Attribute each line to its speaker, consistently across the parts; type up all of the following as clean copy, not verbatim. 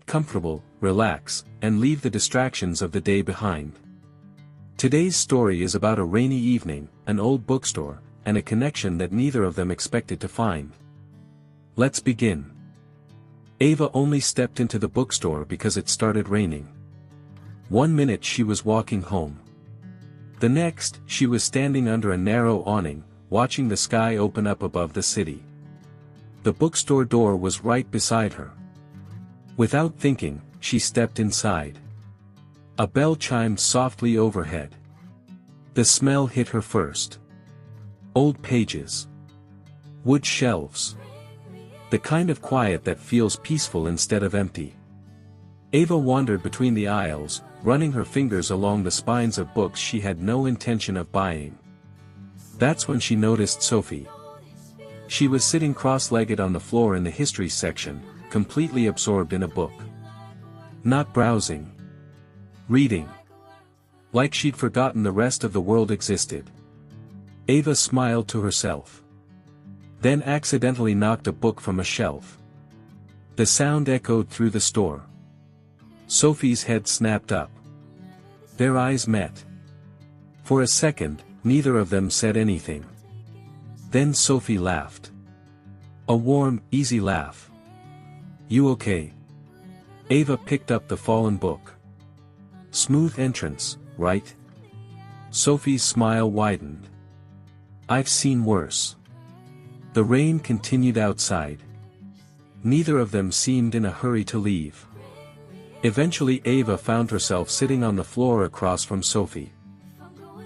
Speaker 1: Comfortable, relax, and leave the distractions of the day behind. Today's story is about a rainy evening, an old bookstore, and a connection that neither of them expected to find. Let's begin. Ava only stepped into the bookstore because it started raining. One minute she was walking home. The next, she was standing under a narrow awning, watching the sky open up above the city. The bookstore door was right beside her. Without thinking, she stepped inside. A bell chimed softly overhead. The smell hit her first. Old pages. Wood shelves. The kind of quiet that feels peaceful instead of empty. Ava wandered between the aisles, running her fingers along the spines of books she had no intention of buying. That's when she noticed Sophie. She was sitting cross-legged on the floor in the history section, completely absorbed in a book. Not browsing. Reading. Like she'd forgotten the rest of the world existed. Ava smiled to herself. Then accidentally knocked a book from a shelf. The sound echoed through the store. Sophie's head snapped up. Their eyes met. For a second, neither of them said anything. Then Sophie laughed. A warm, easy laugh. "You okay?" Ava picked up the fallen book. "Smooth entrance, right?" Sophie's smile widened. "I've seen worse." The rain continued outside. Neither of them seemed in a hurry to leave. Eventually Ava found herself sitting on the floor across from Sophie.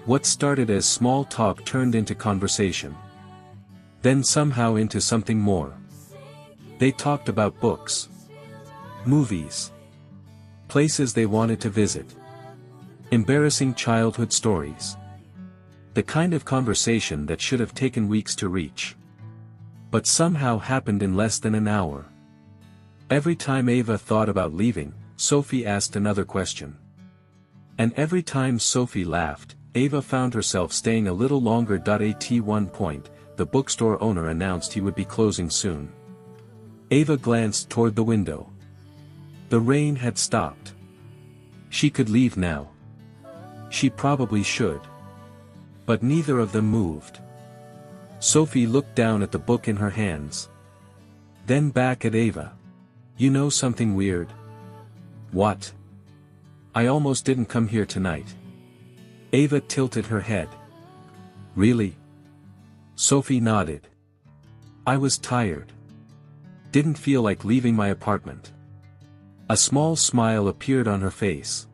Speaker 1: What started as small talk turned into conversation. Then somehow into something more. They talked about books. Movies. Places they wanted to visit. Embarrassing childhood stories. The kind of conversation that should have taken weeks to reach. But somehow happened in less than an hour. Every time Ava thought about leaving, Sophie asked another question. And every time Sophie laughed, Ava found herself staying a little longer. At one point, the bookstore owner announced he would be closing soon. Ava glanced toward the window. The rain had stopped. She could leave now. She probably should. But neither of them moved. Sophie looked down at the book in her hands. Then back at Ava. "You know something weird?" "What?" "I almost didn't come here tonight." Ava tilted her head. "Really?" Sophie nodded. "I was tired. Didn't feel like leaving my apartment." A small smile appeared on her face.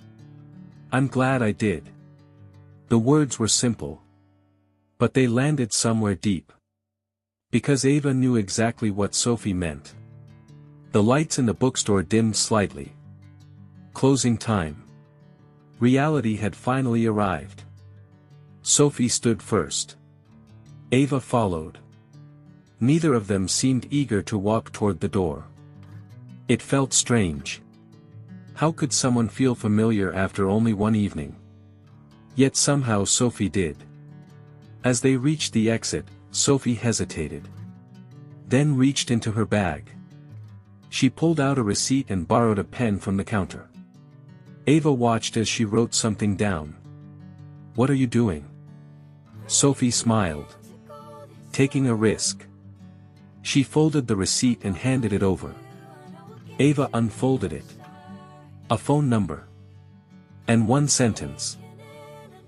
Speaker 1: "I'm glad I did." The words were simple. But they landed somewhere deep. Because Ava knew exactly what Sophie meant. The lights in the bookstore dimmed slightly. Closing time. Reality had finally arrived. Sophie stood first. Ava followed. Neither of them seemed eager to walk toward the door. It felt strange. How could someone feel familiar after only one evening? Yet somehow Sophie did. As they reached the exit, Sophie hesitated. Then reached into her bag. She pulled out a receipt and borrowed a pen from the counter. Ava watched as she wrote something down. "What are you doing?" Sophie smiled. "Taking a risk." She folded the receipt and handed it over. Ava unfolded it. A phone number. And one sentence.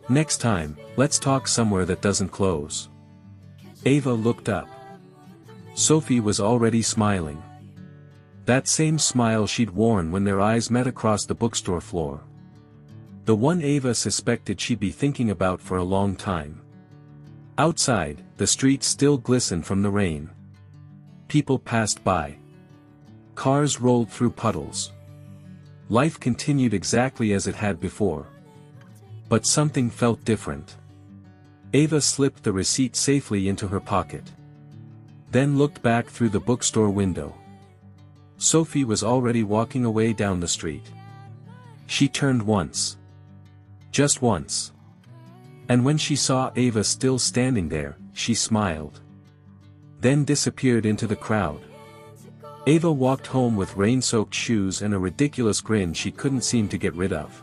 Speaker 1: "Next time, let's talk somewhere that doesn't close." Ava looked up. Sophie was already smiling. That same smile she'd worn when their eyes met across the bookstore floor. The one Ava suspected she'd be thinking about for a long time. Outside, the streets still glistened from the rain. People passed by. Cars rolled through puddles. Life continued exactly as it had before. But something felt different. Ava slipped the receipt safely into her pocket. Then looked back through the bookstore window. Sophie was already walking away down the street. She turned once. Just once. And when she saw Ava still standing there, she smiled. Then disappeared into the crowd. Ava walked home with rain-soaked shoes and a ridiculous grin she couldn't seem to get rid of.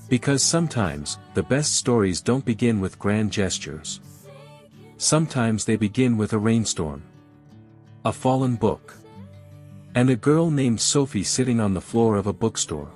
Speaker 1: Because sometimes, the best stories don't begin with grand gestures. Sometimes they begin with a rainstorm. A fallen book. And a girl named Sophie sitting on the floor of a bookstore.